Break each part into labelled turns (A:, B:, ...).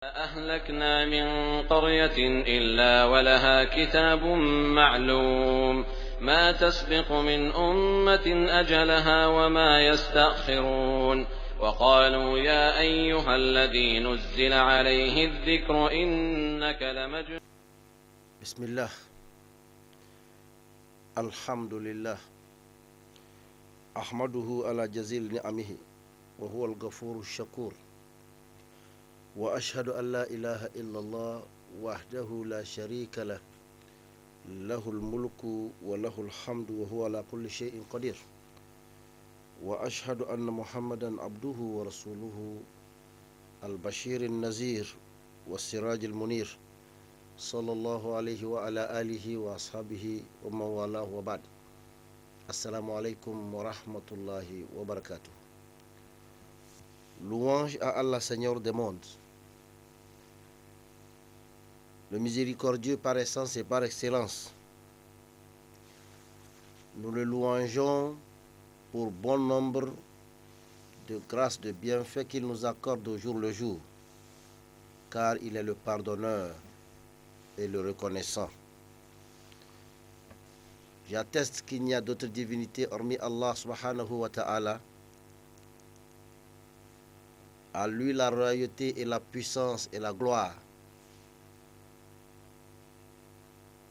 A: أهلكنا من قرية إلا ولها كتاب معلوم ما تسبق من أمة أجلها وما يستأخرون وقالوا يا أيها الذي نزل عليه الذكر إنك لمجنون.
B: بسم الله الحمد لله أحمده على جزيل نعمه وهو الغفور الشكور وأشهد أن لا إله إلا الله وحده لا شريك له له الملك وله الحمد وهو على كل شيء قدير وأشهد أن محمدا عبده ورسوله البشير النذير والسراج المنير صلى الله عليه وعلى آله وأصحابه ومن والاه وبعد. Assalamu alaikum wa rahmatullahi wa barakatuh. Louange à Allah, Seigneur des mondes, le miséricordieux par essence et par excellence. Nous le louangeons pour bon nombre de grâces, de bienfaits qu'il nous accorde au jour le jour, car il est le pardonneur et le reconnaissant. J'atteste qu'il n'y a d'autre divinité hormis Allah subhanahu wa ta'ala. À lui la royauté et la puissance et la gloire.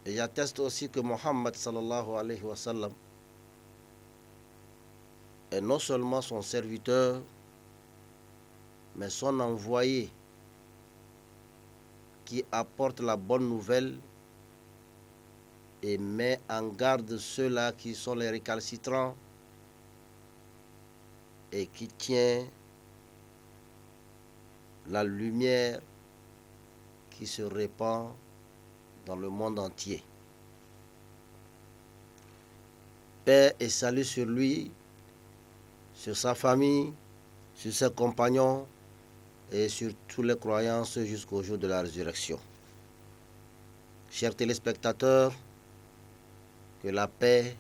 B: Et j'atteste aussi que Mohammed sallallahu alayhi wa sallam est non seulement son serviteur, mais son envoyé qui apporte la bonne nouvelle et met en garde ceux-là qui sont les récalcitrants et qui tient la lumière qui se répand dans le monde entier. Paix et salut sur lui, sur sa famille, sur ses compagnons et sur tous les croyants jusqu'au jour de la résurrection. Chers téléspectateurs, que la paix,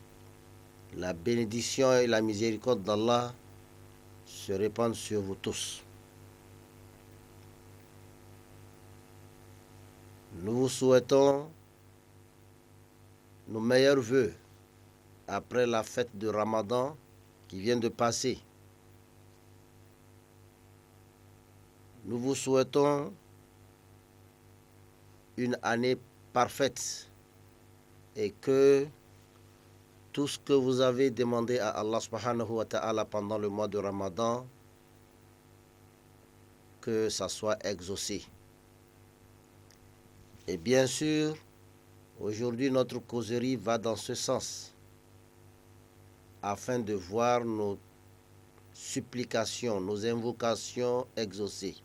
B: la bénédiction et la miséricorde d'Allah se répandent sur vous tous. Nous vous souhaitons nos meilleurs vœux après la fête de Ramadan qui vient de passer. Nous vous souhaitons une année parfaite et que tout ce que vous avez demandé à Allah subhanahu wa ta'ala pendant le mois de Ramadan, que ça soit exaucé. Et bien sûr, aujourd'hui notre causerie va dans ce sens, afin de voir nos supplications, nos invocations exaucées.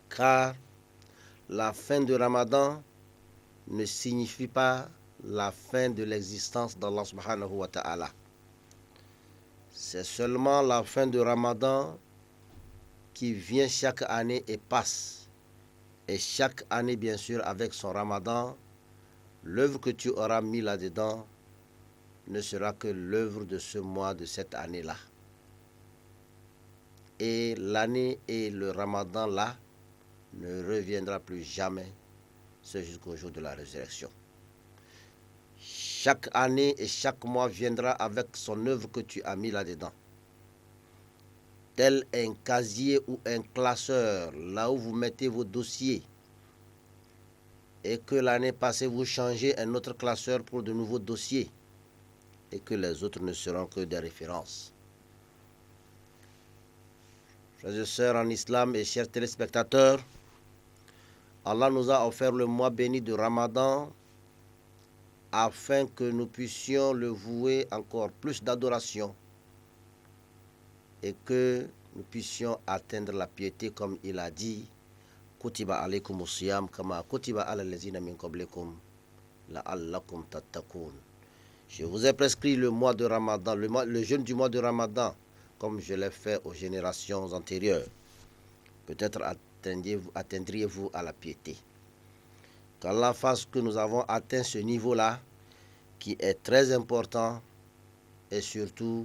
B: Car la fin de Ramadan ne signifie pas la fin de l'existence d'Allah subhanahu wa ta'ala. C'est seulement la fin de Ramadan qui vient chaque année et passe. Et chaque année, bien sûr, avec son Ramadan, l'œuvre que tu auras mis là-dedans ne sera que l'œuvre de ce mois, de cette année-là. Et l'année et le Ramadan là ne reviendra plus jamais, c'est jusqu'au jour de la résurrection. Chaque année et chaque mois viendra avec son œuvre que tu as mis là-dedans. Tel un casier ou un classeur, là où vous mettez vos dossiers, et que l'année passée vous changez un autre classeur pour de nouveaux dossiers, et que les autres ne seront que des références. Frères et sœurs en islam et chers téléspectateurs, Allah nous a offert le mois béni de Ramadan afin que nous puissions le vouer encore plus d'adoration et que nous puissions atteindre la piété comme il a dit Kutiba alaykumus siyam kama kutiba ala allazina min qablikum la'allakum tattaqun. Je vous ai prescrit le mois de Ramadan, le jeûne du mois de Ramadan, comme je l'ai fait aux générations antérieures. Peut-être atteindriez-vous à la piété. Qu'Allah fasse que nous avons atteint ce niveau-là, qui est très important, et surtout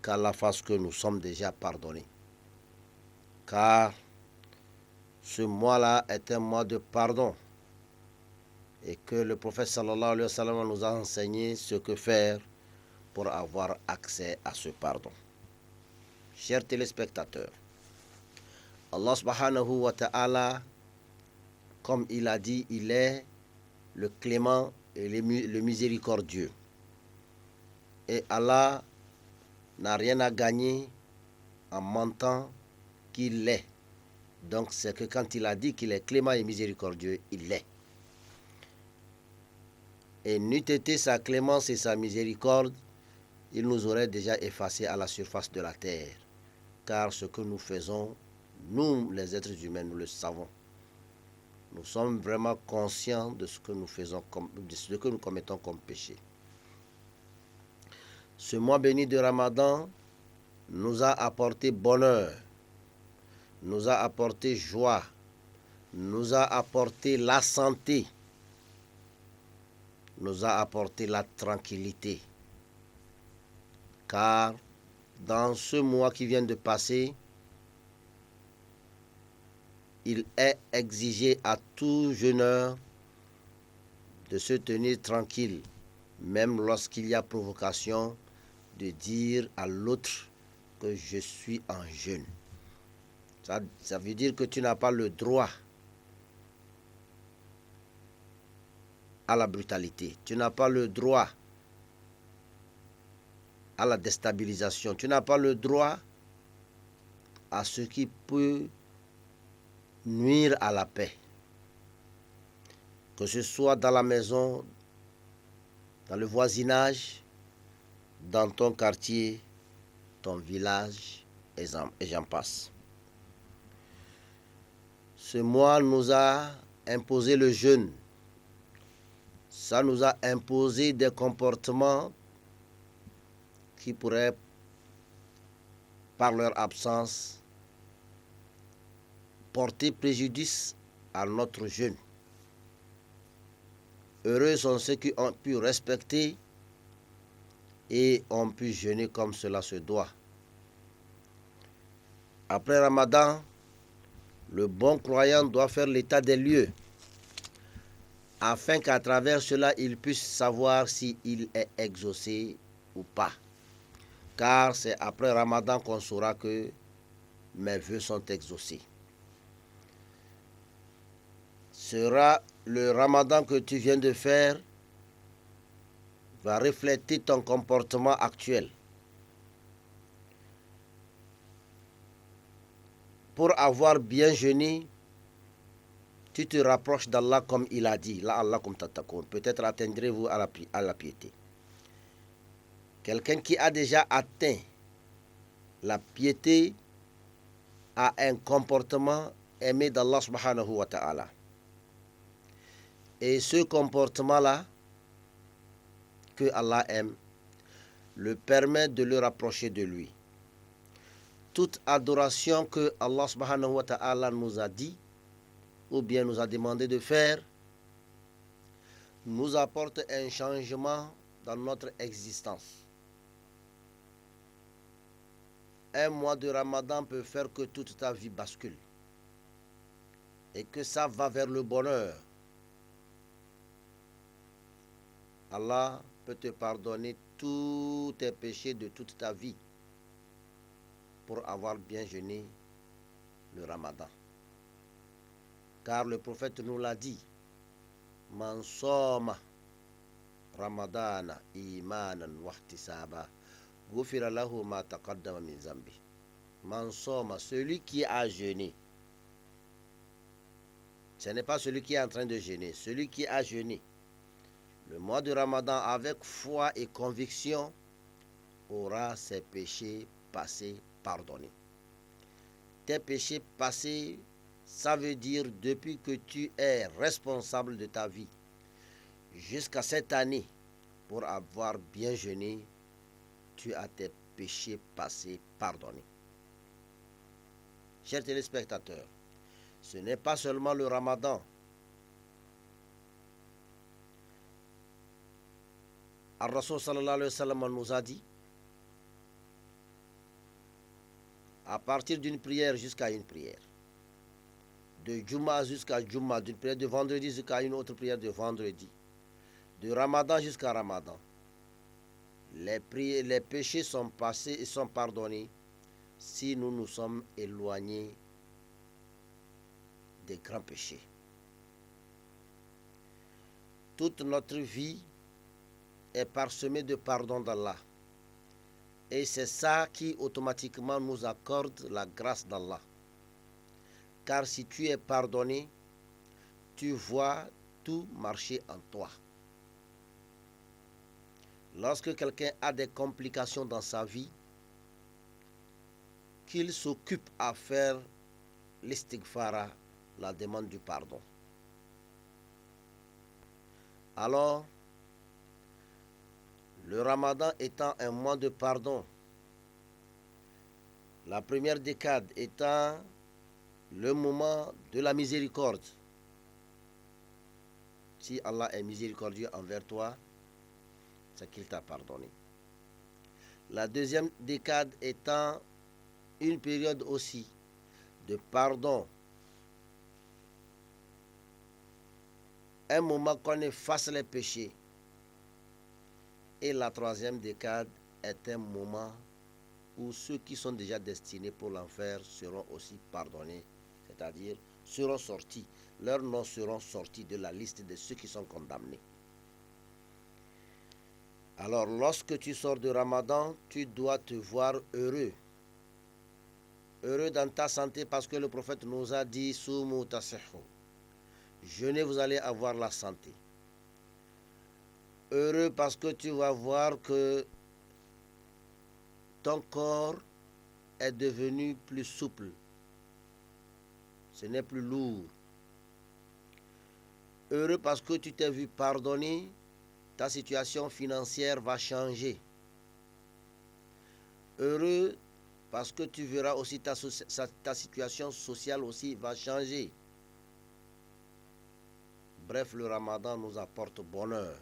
B: qu'Allah fasse que nous sommes déjà pardonnés. Car ce mois-là est un mois de pardon et que le prophète sallallahu alayhi wa sallam nous a enseigné ce que faire pour avoir accès à ce pardon. Chers téléspectateurs, Allah subhanahu wa ta'ala, comme il a dit, il est le clément et le miséricordieux. Et Allah n'a rien à gagner en mentant qu'il l'est. Donc c'est que quand il a dit qu'il est clément et miséricordieux, il l'est. Et n'eût été sa clémence et sa miséricorde, il nous aurait déjà effacés à la surface de la terre. Car ce que nous faisons, nous les êtres humains, nous le savons. Nous sommes vraiment conscients de ce que nous faisons, de ce que nous commettons comme péché. Ce mois béni de Ramadan nous a apporté bonheur, nous a apporté joie, nous a apporté la santé, nous a apporté la tranquillité. Car dans ce mois qui vient de passer, il est exigé à tout jeûneur de se tenir tranquille, même lorsqu'il y a provocation, de dire à l'autre que je suis en jeûne. Ça veut dire que tu n'as pas le droit à la brutalité, tu n'as pas le droit à la déstabilisation, tu n'as pas le droit à ce qui peut nuire à la paix. Que ce soit dans la maison, dans le voisinage, dans ton quartier, ton village, et j'en passe. Ce mois nous a imposé le jeûne. Ça nous a imposé des comportements qui pourraient, par leur absence, porter préjudice à notre jeûne. Heureux sont ceux qui ont pu respecter et ont pu jeûner comme cela se doit. Après Ramadan, le bon croyant doit faire l'état des lieux afin qu'à travers cela, il puisse savoir s'il est exaucé ou pas. Car c'est après Ramadan qu'on saura que mes vœux sont exaucés. Sera le Ramadan que tu viens de faire va refléter ton comportement actuel. Pour avoir bien jeûné, tu te rapproches d'Allah comme il a dit. La Allah comme tatakun. Peut-être atteindrez-vous à la piété. Quelqu'un qui a déjà atteint la piété a un comportement aimé d'Allah subhanahu wa ta'ala. Et ce comportement-là, que Allah aime, le permet de le rapprocher de lui. Toute adoration que Allah subhanahu wa ta'ala nous a dit, ou bien nous a demandé de faire, nous apporte un changement dans notre existence. Un mois de Ramadan peut faire que toute ta vie bascule et que ça va vers le bonheur. Allah peut te pardonner tous tes péchés de toute ta vie pour avoir bien jeûné le Ramadan. Car le prophète nous l'a dit, Man soma Ramadana imanan wahtisaba ghufira lahu ma taqaddama min zambi. Man soma, celui qui a jeûné. Ce n'est pas celui qui est en train de jeûner, celui qui a jeûné. Le mois de Ramadan avec foi et conviction aura ses péchés passés pardonnés. Tes péchés passés, ça veut dire depuis que tu es responsable de ta vie jusqu'à cette année, pour avoir bien jeûné, tu as tes péchés passés pardonnés. Chers téléspectateurs, ce n'est pas seulement le Ramadan. Ar-Rasul sallallahu alayhi wa sallam nous a dit, à partir d'une prière jusqu'à une prière, de Juma jusqu'à Juma, d'une prière de vendredi jusqu'à une autre prière de vendredi, de Ramadan jusqu'à Ramadan, les péchés sont passés et sont pardonnés si nous nous sommes éloignés des grands péchés. Toute notre vie est parsemée de pardon d'Allah. Et c'est ça qui automatiquement nous accorde la grâce d'Allah. Car si tu es pardonné, tu vois tout marcher en toi. Lorsque quelqu'un a des complications dans sa vie, qu'il s'occupe à faire l'istighfara, la demande du pardon. Alors, le Ramadan étant un mois de pardon, la première décade étant le moment de la miséricorde. Si Allah est miséricordieux envers toi, c'est qu'il t'a pardonné. La deuxième décade étant une période aussi de pardon, un moment qu'on efface les péchés. Et la troisième décade est un moment où ceux qui sont déjà destinés pour l'enfer seront aussi pardonnés, c'est-à-dire seront sortis, leurs noms seront sortis de la liste de ceux qui sont condamnés. Alors, lorsque tu sors de Ramadan, tu dois te voir heureux. Heureux dans ta santé parce que le prophète nous a dit « Soumu tasihhu ». Jeûnez, vous allez avoir la santé. Heureux parce que tu vas voir que ton corps est devenu plus souple. Ce n'est plus lourd. Heureux parce que tu t'es vu pardonner, ta situation financière va changer. Heureux parce que tu verras aussi ta situation sociale aussi va changer. Bref, le Ramadan nous apporte bonheur.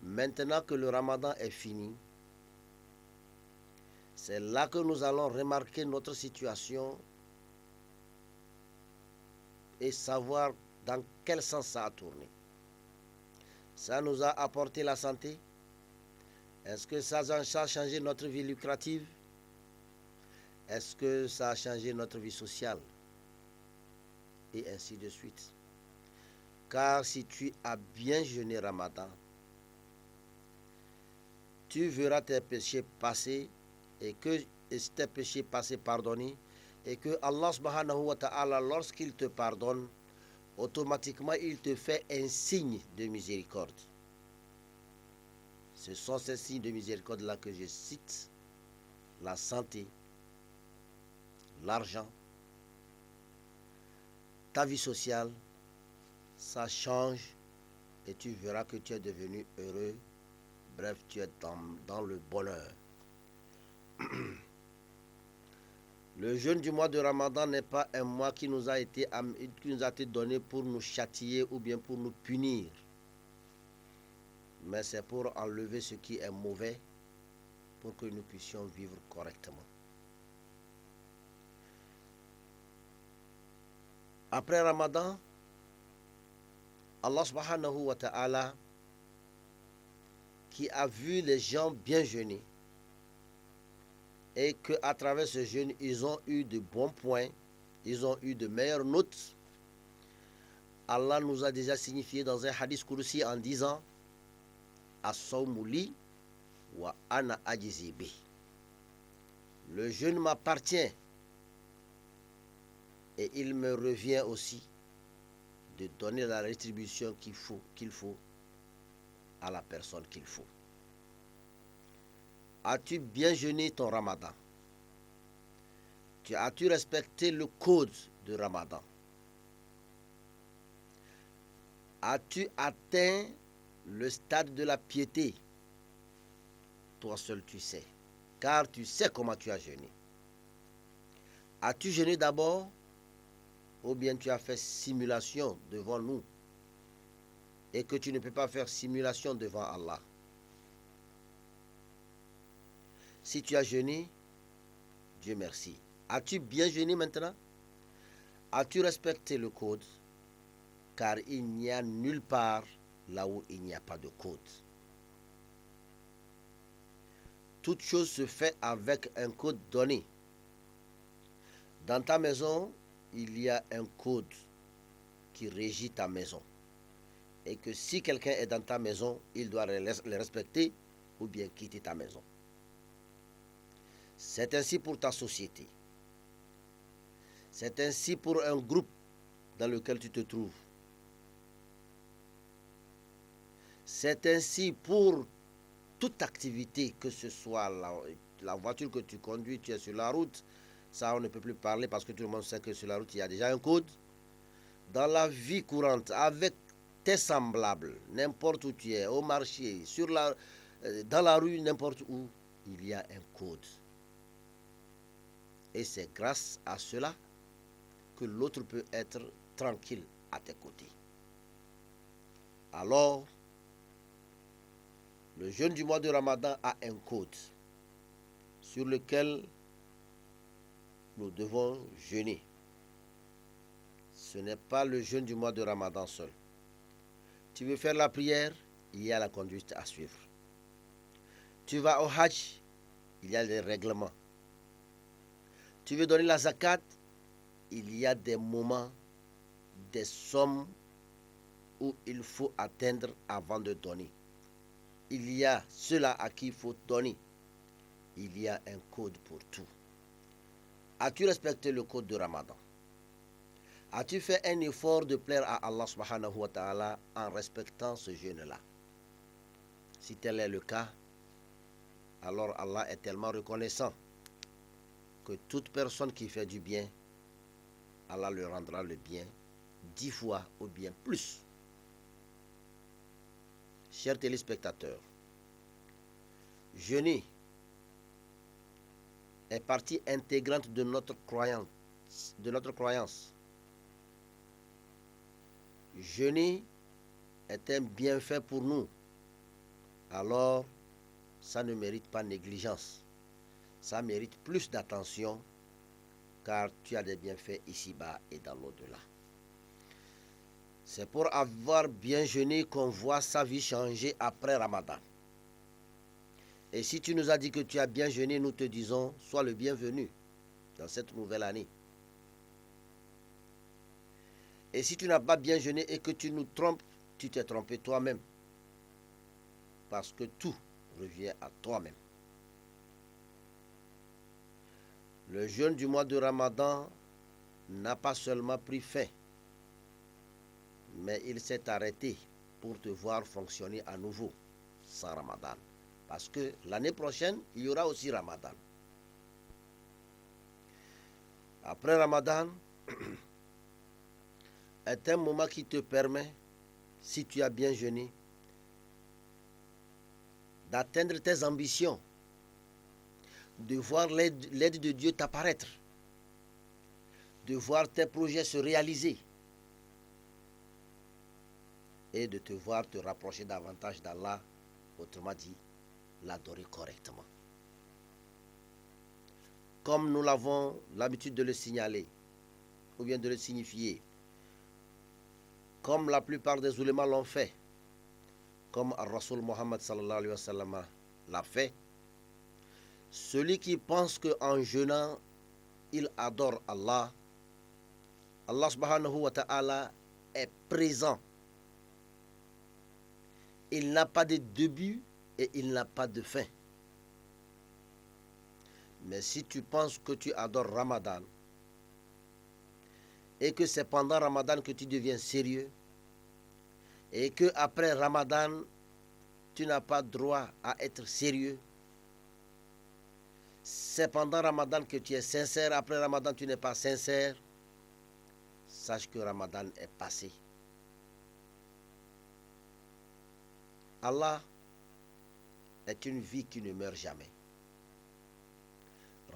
B: Maintenant que le Ramadan est fini, c'est là que nous allons remarquer notre situation et savoir dans quel sens ça a tourné. Ça nous a apporté la santé? Est-ce que ça a changé notre vie lucrative? Est-ce que ça a changé notre vie sociale? Et ainsi de suite. Car si tu as bien jeûné Ramadan, tu verras tes péchés passés et tes péchés passés pardonnés et que Allah subhanahu wa ta'ala, lorsqu'il te pardonne, automatiquement il te fait un signe de miséricorde. Ce sont ces signes de miséricorde là que je cite: la santé, l'argent, ta vie sociale, ça change et tu verras que tu es devenu heureux. Bref, tu es dans le bonheur. Le jeûne du mois de Ramadan n'est pas un mois qui nous a été donné pour nous châtier ou bien pour nous punir. Mais c'est pour enlever ce qui est mauvais, pour que nous puissions vivre correctement. Après Ramadan, Allah subhanahu wa ta'ala, qui a vu les gens bien jeûner et qu'à travers ce jeûne, ils ont eu de bons points, ils ont eu de meilleures notes. Allah nous a déjà signifié dans un hadith Qudsi en disant « As-sawmu li wa ana ajzi bi » Le jeûne m'appartient et il me revient aussi de donner la rétribution qu'il faut à la personne qu'il faut. As-tu bien jeûné ton Ramadan? As-tu respecté le code de Ramadan? As-tu atteint le stade de la piété? Toi seul tu sais, car tu sais comment tu as jeûné. As-tu jeûné d'abord ou bien tu as fait simulation devant nous et que tu ne peux pas faire simulation devant Allah? Si tu as jeûné, Dieu merci. As-tu bien jeûné maintenant? As-tu respecté le code? Car il n'y a nulle part là où il n'y a pas de code. Toute chose se fait avec un code donné. Dans ta maison, il y a un code qui régit ta maison. Et que si quelqu'un est dans ta maison, il doit le respecter ou bien quitter ta maison. C'est ainsi pour ta société. C'est ainsi pour un groupe dans lequel tu te trouves. C'est ainsi pour toute activité, que ce soit la voiture que tu conduis, tu es sur la route. Ça, on ne peut plus parler parce que tout le monde sait que sur la route, il y a déjà un code. Dans la vie courante, avec tes semblables, n'importe où tu es, au marché, dans la rue, n'importe où, il y a un code. Et c'est grâce à cela que l'autre peut être tranquille à tes côtés. Alors, le jeûne du mois de Ramadan a un code sur lequel nous devons jeûner. Ce n'est pas le jeûne du mois de Ramadan seul. Tu veux faire la prière, il y a la conduite à suivre. Tu vas au Hajj, il y a des règlements. Tu veux donner la zakat, il y a des moments, des sommes où il faut atteindre avant de donner. Il y a ceux-là à qui il faut donner. Il y a un code pour tout. As-tu respecté le code de Ramadan? As-tu fait un effort de plaire à Allah subhanahu wa ta'ala en respectant ce jeûne-là? Si tel est le cas, alors Allah est tellement reconnaissant que toute personne qui fait du bien, Allah lui rendra le bien 10 fois ou bien plus. Chers téléspectateurs, jeûner est partie intégrante de notre croyance. Jeûner est un bienfait pour nous. Alors, ça ne mérite pas négligence. Ça mérite plus d'attention car tu as des bienfaits ici-bas et dans l'au-delà. C'est pour avoir bien jeûné qu'on voit sa vie changer après Ramadan. Et si tu nous as dit que tu as bien jeûné, nous te disons, sois le bienvenu dans cette nouvelle année. Et si tu n'as pas bien jeûné et que tu nous trompes, tu t'es trompé toi-même. Parce que tout revient à toi-même. Le jeûne du mois de Ramadan n'a pas seulement pris fin, mais il s'est arrêté pour te voir fonctionner à nouveau sans Ramadan. Parce que l'année prochaine, il y aura aussi Ramadan. Après Ramadan, est un moment qui te permet, si tu as bien jeûné, d'atteindre tes ambitions, de voir l'aide de Dieu t'apparaître, de voir tes projets se réaliser et de te voir te rapprocher davantage d'Allah, autrement dit, l'adorer correctement. Comme nous l'avons l'habitude de le signaler, ou bien de le signifier, comme la plupart des oulémas l'ont fait, comme Ar-Rasoul Muhammad sallallahu alayhi wa sallam l'a fait, celui qui pense qu'en jeûnant, il adore Allah, Allah subhanahu wa ta'ala est présent. Il n'a pas de début et il n'a pas de fin. Mais si tu penses que tu adores Ramadan et que c'est pendant Ramadan que tu deviens sérieux et que après Ramadan tu n'as pas droit à être sérieux, c'est pendant Ramadan que tu es sincère, après Ramadan tu n'es pas sincère, sache que Ramadan est passé. Allah est une vie qui ne meurt jamais.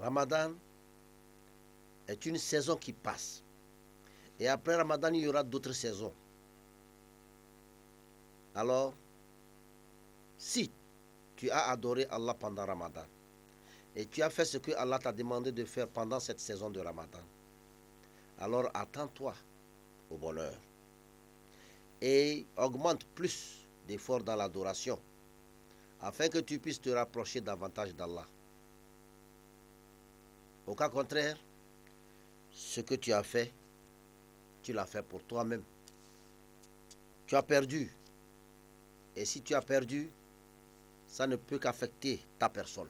B: Ramadan est une saison qui passe. Et après Ramadan, il y aura d'autres saisons. Alors, si tu as adoré Allah pendant Ramadan et tu as fait ce que Allah t'a demandé de faire pendant cette saison de Ramadan, alors attends-toi au bonheur et augmente plus d'efforts dans l'adoration afin que tu puisses te rapprocher davantage d'Allah. Au cas contraire, ce que tu as fait, tu l'as fait pour toi-même. Tu as perdu. Et si tu as perdu, ça ne peut qu'affecter ta personne.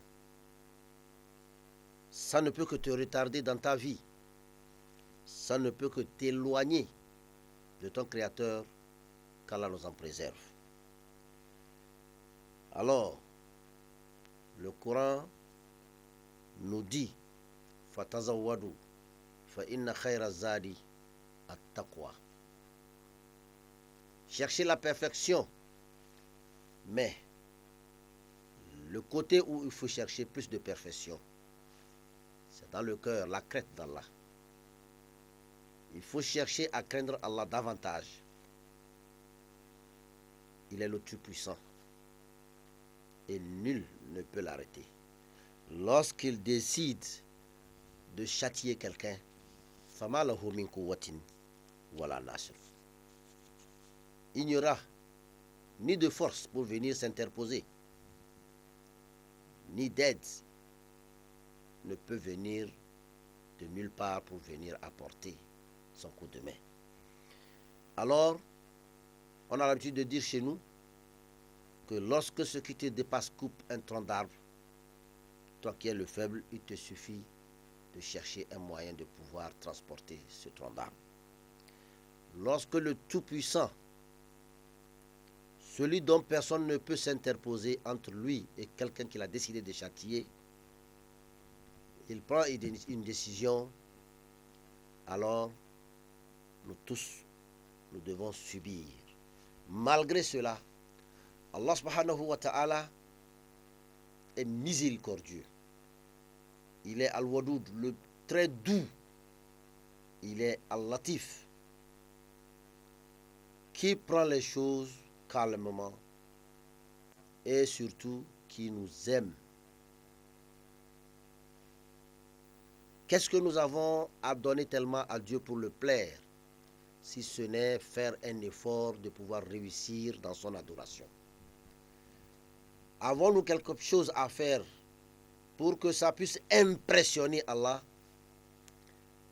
B: Ça ne peut que te retarder dans ta vie. Ça ne peut que t'éloigner de ton Créateur, qu'Allah nous en préserve. Alors, le Coran nous dit Fatazawwadu fa inna khayra zadi at-taqwa. Cherchez la perfection, mais le côté où il faut chercher plus de perfection, c'est dans le cœur, la crainte d'Allah. Il faut chercher à craindre Allah davantage. Il est le Tout-Puissant et nul ne peut l'arrêter. Lorsqu'il décide de châtier quelqu'un, fama lahu min quwwatin wala nasr. Il n'y aura ni de force pour venir s'interposer, ni d'aide ne peut venir de nulle part pour venir apporter son coup de main. Alors, on a l'habitude de dire chez nous que lorsque ce qui te dépasse coupe un tronc d'arbre, toi qui es le faible, il te suffit de chercher un moyen de pouvoir transporter ce tronc d'arbre. Lorsque le Tout-Puissant, celui dont personne ne peut s'interposer entre lui et quelqu'un qu'il a décidé de châtier, il prend une décision, alors nous tous, nous devons subir. Malgré cela, Allah subhanahu wa ta'ala est miséricordieux. Il est Al-Wadoud, le très doux. Il est Al-Latif, qui prend les choses calmement et surtout qui nous aime. Qu'est-ce que nous avons à donner tellement à Dieu pour le plaire, si ce n'est faire un effort de pouvoir réussir dans son adoration? Avons-nous quelque chose à faire pour que ça puisse impressionner Allah,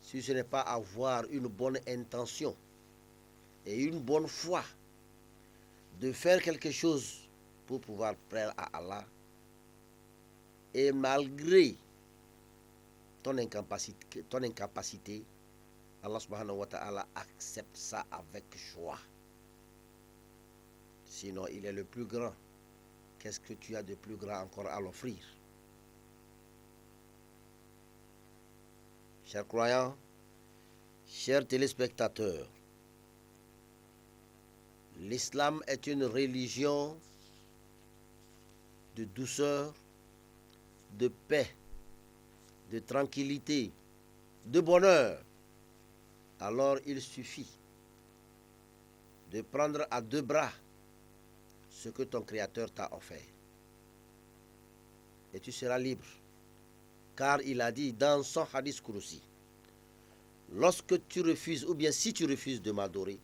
B: si ce n'est pas avoir une bonne intention et une bonne foi de faire quelque chose pour pouvoir plaire à Allah, et malgré ton incapacité, Allah subhanahu wa ta'ala accepte ça avec joie. Sinon, il est le plus grand. Qu'est-ce que tu as de plus grand encore à l'offrir? Chers croyants, chers téléspectateurs, l'islam est une religion de douceur, de paix, de tranquillité, de bonheur. Alors il suffit de prendre à deux bras ce que ton Créateur t'a offert. Et tu seras libre. Car il a dit dans son hadith Qudsi, lorsque tu refuses, ou bien si tu refuses de m'adorer,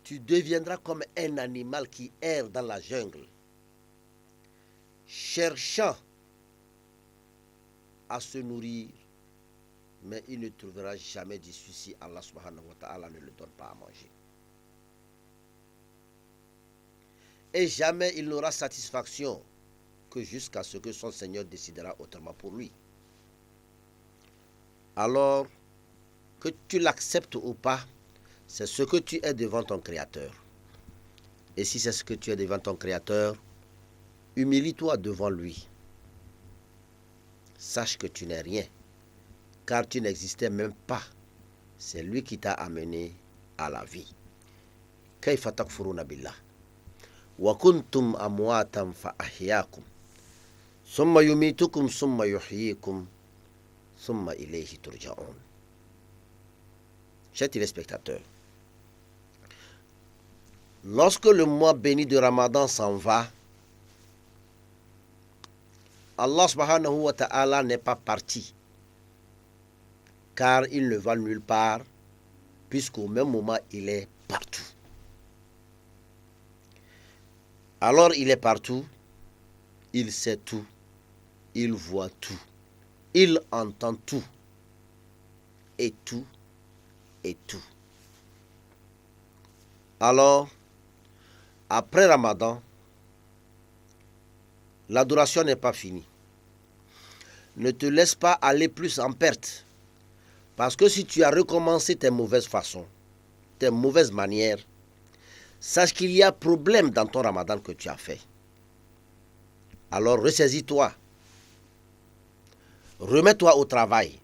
B: tu deviendras comme un animal qui erre dans la jungle, cherchant à se nourrir, mais il ne trouvera jamais d'issue si Allah subhanahu wa ta'ala ne le donne pas à manger. Et jamais il n'aura satisfaction que jusqu'à ce que son Seigneur décidera autrement pour lui. Alors, que tu l'acceptes ou pas, c'est ce que tu es devant ton Créateur. Et si c'est ce que tu es devant ton Créateur, humilie-toi devant lui. Sache que tu n'es rien, car tu n'existais même pas. C'est lui qui t'a amené à la vie. Kayfa takfuruna billah wa kuntum amwatan fa ahyaakum summa yumitukum summa yuhyikum summa ilayhi turja'un. Chers téléspectateurs, lorsque le mois béni de Ramadan s'en va, Allah subhanahu wa ta'ala n'est pas parti, car il ne va nulle part puisqu'au même moment, il est partout. Alors, il est partout, il sait tout, il voit tout, il entend tout, et tout, et tout. Alors, après Ramadan, l'adoration n'est pas finie. Ne te laisse pas aller plus en perte. Parce que si tu as recommencé tes mauvaises façons, tes mauvaises manières, sache qu'il y a problème dans ton Ramadan que tu as fait. Alors ressaisis-toi. Remets-toi au travail.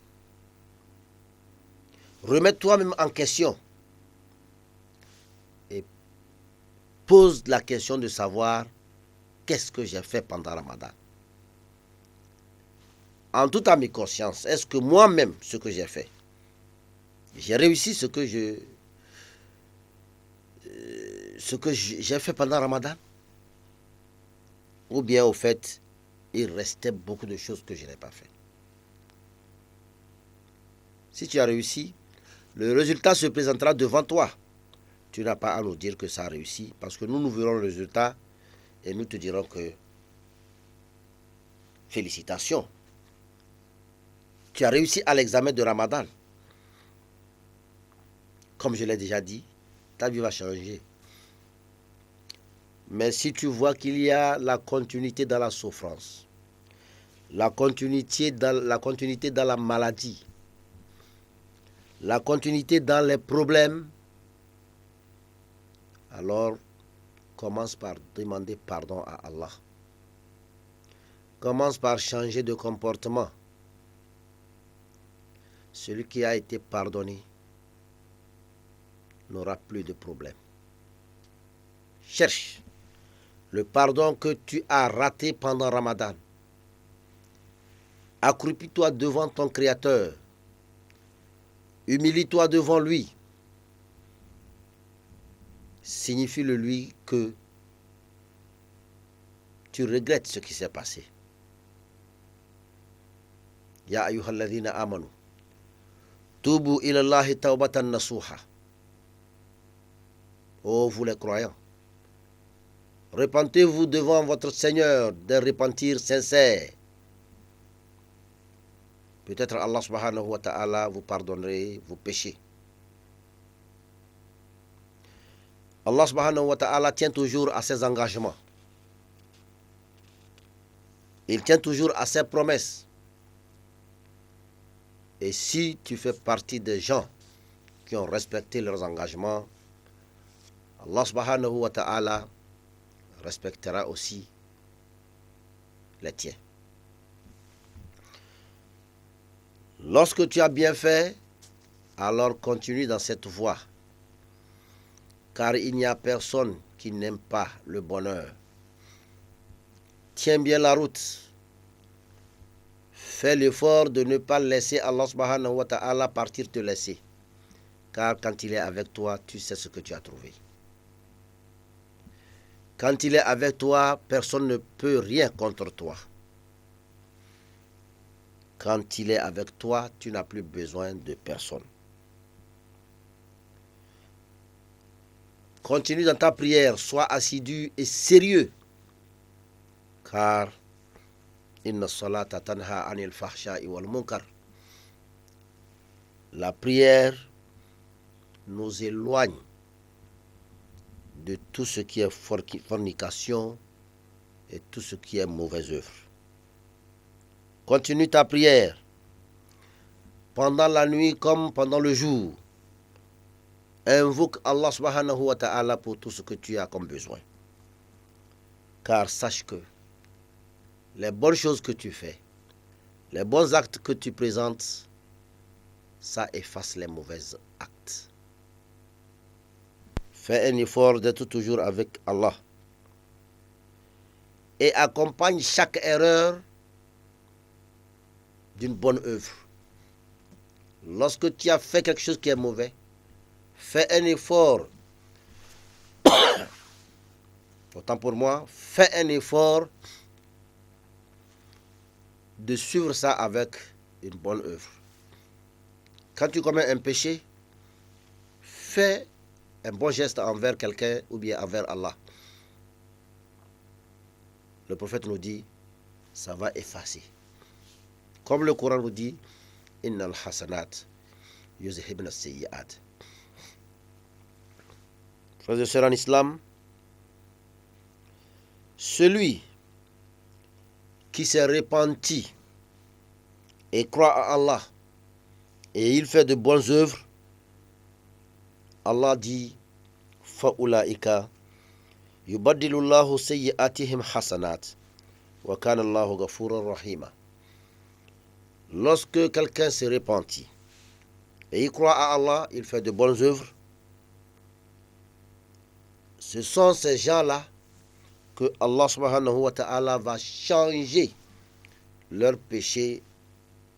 B: Remets-toi même en question. Et pose la question de savoir qu'est-ce que j'ai fait pendant Ramadan. En toute âme et conscience, est-ce que moi-même, ce que j'ai fait, j'ai réussi ce que j'ai fait pendant Ramadan? Ou bien au fait, il restait beaucoup de choses que je n'ai pas fait. Si tu as réussi, le résultat se présentera devant toi. Tu n'as pas à nous dire que ça a réussi, parce que nous verrons le résultat et nous te dirons que félicitations. Tu as réussi à l'examen de Ramadan. Comme je l'ai déjà dit, ta vie va changer. Mais si tu vois qu'il y a la continuité dans la souffrance, la continuité dans la maladie, la continuité dans les problèmes, alors commence par demander pardon à Allah. Commence par changer de comportement. Celui qui a été pardonné n'aura plus de problème. Cherche le pardon que tu as raté pendant Ramadan. Accroupis-toi devant ton Créateur. Humilie-toi devant lui. Signifie-le lui que tu regrettes ce qui s'est passé. Ya ayyuhalladhina amanu. Tubu ilallahi tawbatan nasuha. Ô vous les croyants, repentez-vous devant votre Seigneur d'un repentir sincère. Peut-être Allah subhanahu wa ta'ala vous pardonnerait vos péchés. Allah subhanahu wa ta'ala tient toujours à ses engagements. Il tient toujours à ses promesses. Et si tu fais partie des gens qui ont respecté leurs engagements, Allah subhanahu wa ta'ala respectera aussi les tiens. Lorsque tu as bien fait, alors continue dans cette voie. Car il n'y a personne qui n'aime pas le bonheur. Tiens bien la route. Fais l'effort de ne pas laisser Allah subhanahu wa ta'ala partir te laisser. Car quand il est avec toi, tu sais ce que tu as trouvé. Quand il est avec toi, personne ne peut rien contre toi. Quand il est avec toi, tu n'as plus besoin de personne. Continue dans ta prière, sois assidu et sérieux. Car inna salata tanha anil fahsha'i wal munkar. La prière nous éloigne de tout ce qui est fornication et tout ce qui est mauvaise œuvre. Continue ta prière pendant la nuit comme pendant le jour. Invoque Allah subhanahu wa ta'ala pour tout ce que tu as comme besoin. Car sache que les bonnes choses que tu fais, les bons actes que tu présentes, ça efface les mauvais actes. Fais un effort d'être toujours avec Allah. Et accompagne chaque erreur d'une bonne œuvre. Lorsque tu as fait quelque chose qui est mauvais, fais un effort. Autant pour moi, fais un effort de suivre ça avec une bonne œuvre. Quand tu commets un péché, fais un bon geste envers quelqu'un ou bien envers Allah, le prophète nous dit, ça va effacer. Comme le Coran nous dit, Innal hasanat yuzhibna as-sayyi'at. Frères et sœurs en islam, celui qui s'est repenti et croit à Allah et il fait de bonnes œuvres, Allah dit Fa'ulaika yubaddilullahu sayyi'atihim hasanat wa kana Allahu ghafuran rahima. Lorsque quelqu'un se repentit et il croit à Allah, il fait de bonnes œuvres, ce sont ces gens-là que Allah subhanahu wa ta'ala va changer leurs péchés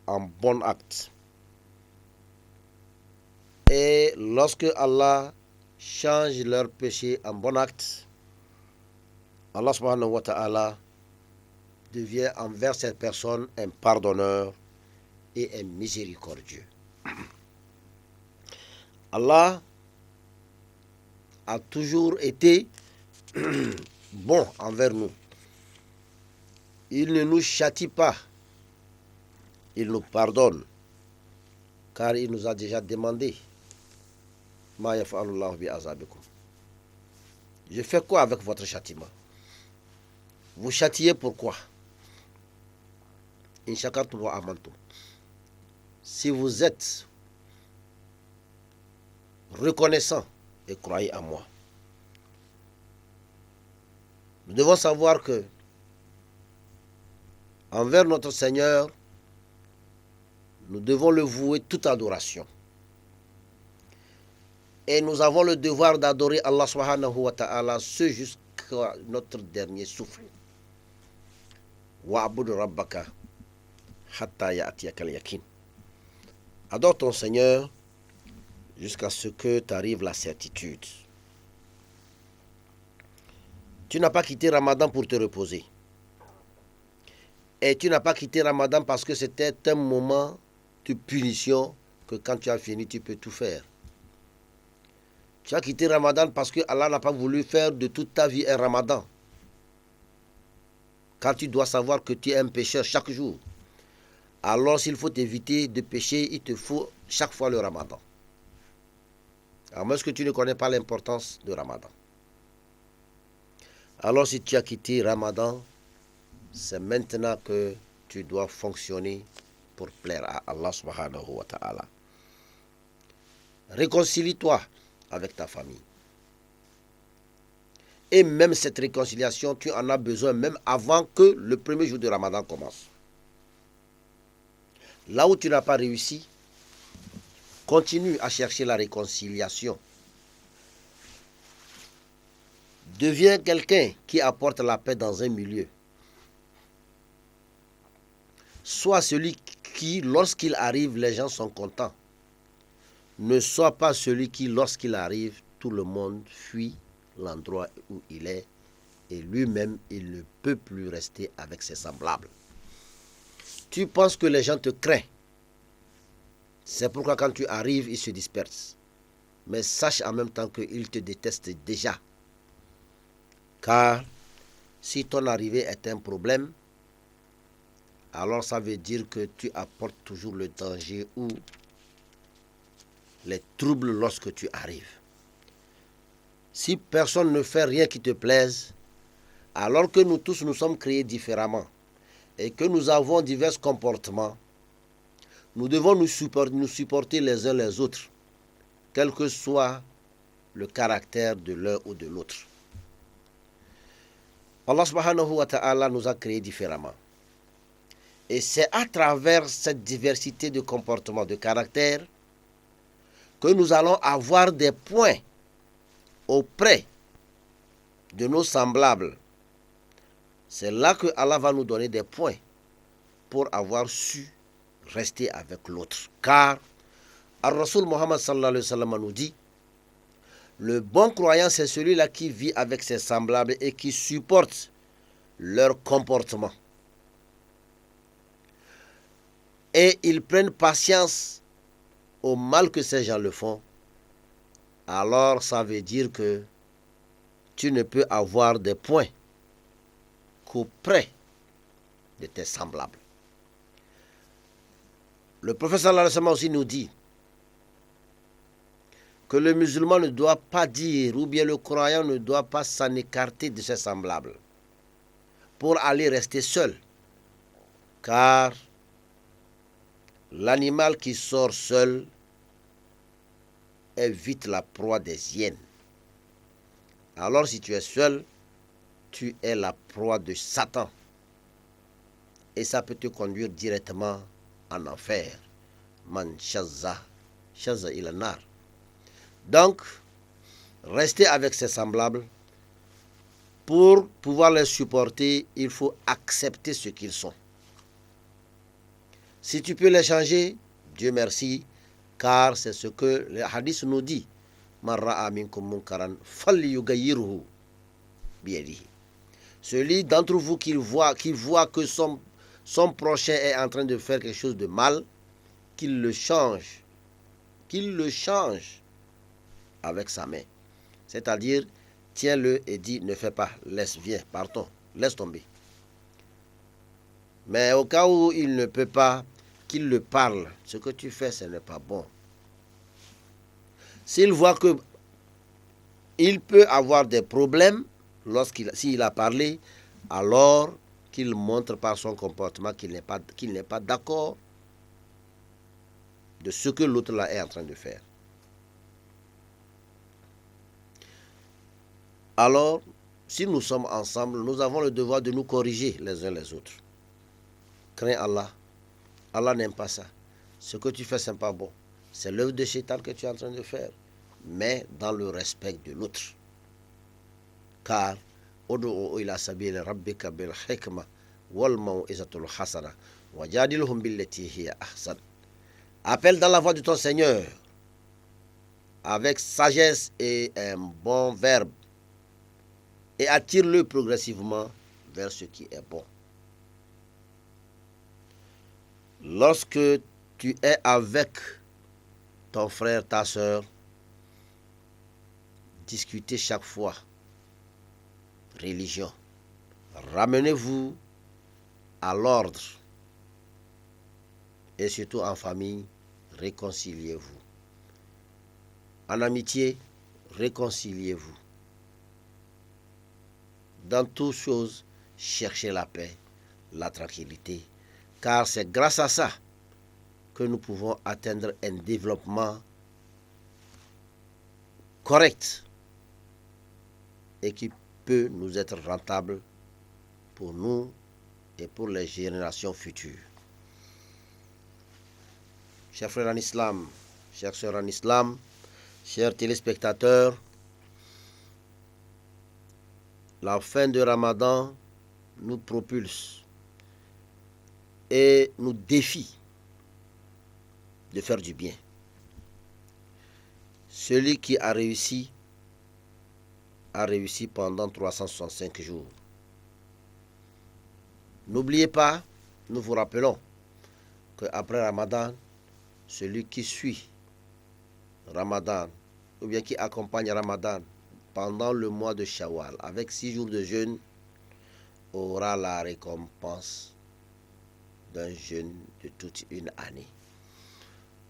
B: en bons actes. Et lorsque Allah change leurs péchés en bons actes, Allah subhanahu wa ta'ala devient envers cette personne un pardonneur et un miséricordieux. Allah a toujours été bon envers nous. Il ne nous châtie pas, il nous pardonne, car il nous a déjà demandé Ma yaf'alullahu bi azabikum. Je fais quoi avec votre châtiment? Vous châtiez pourquoi? In shakartum wa amantum. Si vous êtes reconnaissant et croyez en moi. Nous devons savoir que envers notre Seigneur, nous devons le vouer toute adoration. Et nous avons le devoir d'adorer Allah subhanahu wa ta'ala ce jusqu'à notre dernier souffle. Wa'bud rabbaka hatta ya'tiyakal yakin. Adore ton Seigneur jusqu'à ce que t'arrive la certitude. Tu n'as pas quitté Ramadan pour te reposer. Et tu n'as pas quitté Ramadan parce que c'était un moment de punition que quand tu as fini, tu peux tout faire. Tu as quitté Ramadan parce que Allah n'a pas voulu faire de toute ta vie un Ramadan. Car tu dois savoir que tu es un pécheur chaque jour. Alors s'il faut éviter de pécher, il te faut chaque fois le Ramadan. À moins que tu ne connais pas l'importance de Ramadan. Alors si tu as quitté Ramadan, c'est maintenant que tu dois fonctionner pour plaire à Allah subhanahu wa ta'ala. Réconcilie-toi avec ta famille. Et même cette réconciliation, tu en as besoin même avant que le premier jour de Ramadan commence. Là où tu n'as pas réussi, continue à chercher la réconciliation. Deviens quelqu'un qui apporte la paix dans un milieu. Sois celui qui, lorsqu'il arrive, les gens sont contents. Ne sois pas celui qui, lorsqu'il arrive, tout le monde fuit l'endroit où il est et lui-même, il ne peut plus rester avec ses semblables. Tu penses que les gens te craignent. C'est pourquoi quand tu arrives, ils se dispersent. Mais sache en même temps qu'ils te détestent déjà. Car si ton arrivée est un problème, alors ça veut dire que tu apportes toujours le danger ou les troubles lorsque tu arrives. Si personne ne fait rien qui te plaise, alors que nous tous nous sommes créés différemment et que nous avons divers comportements, nous devons nous supporter les uns les autres, quel que soit le caractère de l'un ou de l'autre. Allah subhanahu wa ta'ala nous a créés différemment. Et c'est à travers cette diversité de comportements, de caractères, que nous allons avoir des points auprès de nos semblables. C'est là que Allah va nous donner des points pour avoir su rester avec l'autre. Car Ar-Rasul Muhammad sallallahu alayhi wa sallam nous dit, le bon croyant, c'est celui-là qui vit avec ses semblables et qui supporte leur comportement. Et ils prennent patience au mal que ces gens le font alors ça veut dire que tu ne peux avoir des points qu'auprès de tes semblables. Le prophète sallallahu alayhi wa sallam aussi nous dit que le musulman ne doit pas dire, ou bien le croyant ne doit pas s'en écarter de ses semblables pour aller rester seul. Car l'animal qui sort seul est vite la proie des hyènes. Alors si tu es seul, tu es la proie de Satan. Et ça peut te conduire directement en enfer. Man shazza ila nar. Donc, rester avec ses semblables. Pour pouvoir les supporter, il faut accepter ce qu'ils sont. Si tu peux les changer, Dieu merci, car c'est ce que le hadith nous dit. Man ra'a minkum munkaran falyughayyirhu biyadihi. Celui d'entre vous qui voit que son prochain est en train de faire quelque chose de mal, qu'il le change. Qu'il le change avec sa main. C'est-à-dire, tiens-le et dis, ne fais pas, viens, partons, laisse tomber. Mais au cas où il ne peut pas, qu'il le parle. Ce que tu fais, ce n'est pas bon. S'il voit que il peut avoir des problèmes s'il a parlé, alors qu'il montre par son comportement qu'il n'est pas d'accord de ce que l'autre là est en train de faire. Alors, si nous sommes ensemble, nous avons le devoir de nous corriger les uns les autres. Crains Allah. Allah n'aime pas ça. Ce que tu fais, ce n'est pas bon. C'est l'œuvre de Shaitan que tu es en train de faire, mais dans le respect de l'autre. Car, ud'u ila sabili rabbika bil hikma wal mau'izatul hasana wajadilhum billati hiya ahsan. Appelle dans la voie de ton Seigneur avec sagesse et un bon verbe et attire-le progressivement vers ce qui est bon. Lorsque tu es avec ton frère, ta soeur, discutez chaque fois religion. Ramenez-vous à l'ordre et surtout en famille, réconciliez-vous. En amitié, réconciliez-vous. Dans toutes choses, cherchez la paix, la tranquillité, car c'est grâce à ça que nous pouvons atteindre un développement correct et qui peut nous être rentable pour nous et pour les générations futures. Chers frères en islam, chères sœurs en islam, chers téléspectateurs, la fin de Ramadan nous propulse et nous défie de faire du bien. Celui qui a réussi pendant 365 jours. N'oubliez pas, nous vous rappelons qu'après Ramadan, celui qui suit Ramadan, ou bien qui accompagne Ramadan pendant le mois de Shawwal, avec 6 jours de jeûne, aura la récompense d'un jeûne de toute une année.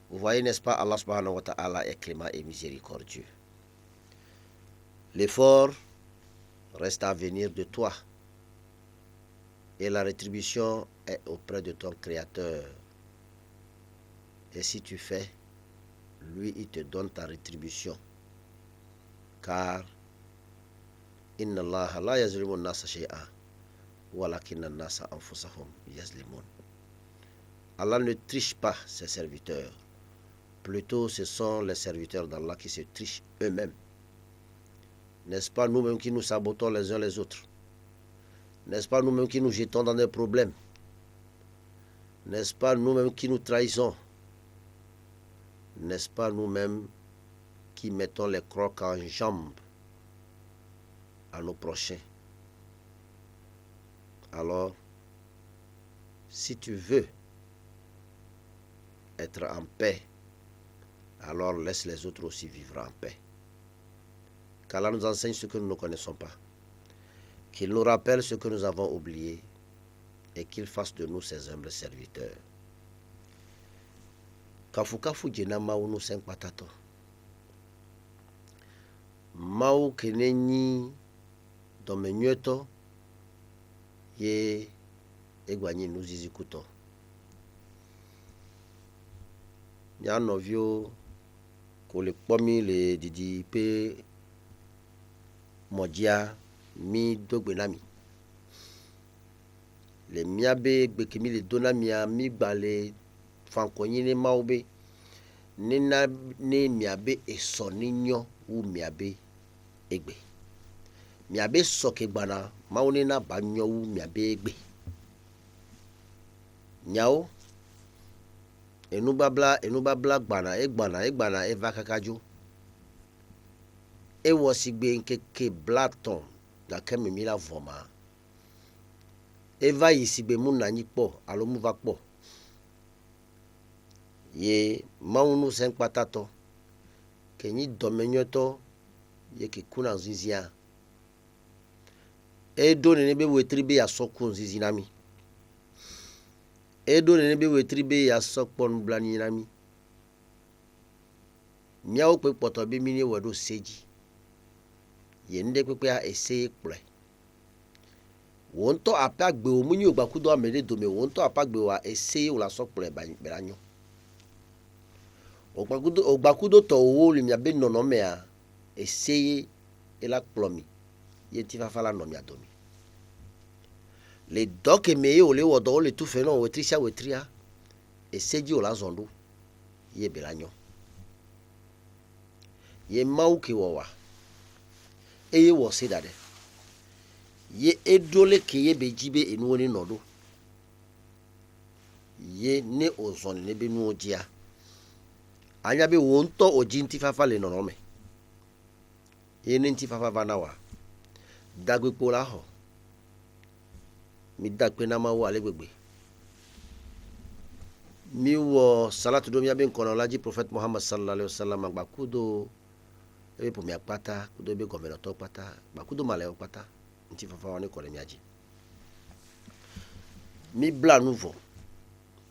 B: Vous voyez, n'est-ce pas, Allah subhanahu wa ta'ala est clément et miséricordieux. L'effort reste à venir de toi et la rétribution est auprès de ton Créateur. Et si tu fais, lui, il te donne ta rétribution. Car inna Allah la yazlimu an-nasa shay'an walakinna an-nasa anfusahum yazlimun. Allah ne triche pas ses serviteurs. Plutôt, ce sont les serviteurs d'Allah qui se trichent eux-mêmes. N'est-ce pas nous-mêmes qui nous sabotons les uns les autres? N'est-ce pas nous-mêmes qui nous jetons dans des problèmes? N'est-ce pas nous-mêmes qui nous trahissons? N'est-ce pas nous-mêmes qui mettons les crocs en jambes à nos prochains? Alors, si tu veux être en paix, alors laisse les autres aussi vivre en paix. qu'Allah nous enseigne ce que nous ne connaissons pas, qu'il nous rappelle ce que nous avons oublié et qu'il fasse de nous ses humbles serviteurs. Kafu jena mau nu seng patato. Mau kenenyi domenyueto ye egwanyi nuzizi kuto. Nya novio ko le pomi le didi pe modia mi dogbenami. Le miabe gbekimi le donamia mi gbale fankonyine maube nina ne miabe esoninyo u miabe egbe. Miabe soke gbana maunina banyo u miabe egbe. Nyao enubabla gbana eva kakajo. Ewosigbe nkeke blaton da kemimi la voma. Eva yisigbe munanyi po alo muva po. Ye maunu sen patato kenyi domenyoto ye kikuna nzizia. Edo nenebe wetribe ya soku nzizinami. Edo nenebe wetribe ya sokpon blani nami. Miao pe poto be mini wedo seji. Ye nde pepe ya ese kple. Wonto apagbe omunyi ogbakudo amede dome wonto apagbe wa ese o la sokple beranyo. Ogbakudo to owo limia be nonomea ese ela plomi. Ye tifafala nomia domi. Le doke meye ole wodo le tu feno wetrisha wetria eseji o la zondu ye beranyo. Ye mauki wawa. Eye wo sedade. Ye edole ke ye bejibe enuoni nodo. Ye ne ozoni nebe nuojia. Anya be wonto oji ntifafa le nonome. Ye ne ntifafa vanawa. Dagwe pola ho. Mi dagwe na mawa alegbegbe. Mi wo salatu do mi abe nkono laji Prophet Muhammad sallallahu alaihi wasallam agbakudo ebe po mi akpata kudo ebe gomeno to pata bakudo male pata ntifafa wani kole mi aji. Mi bla nouveau.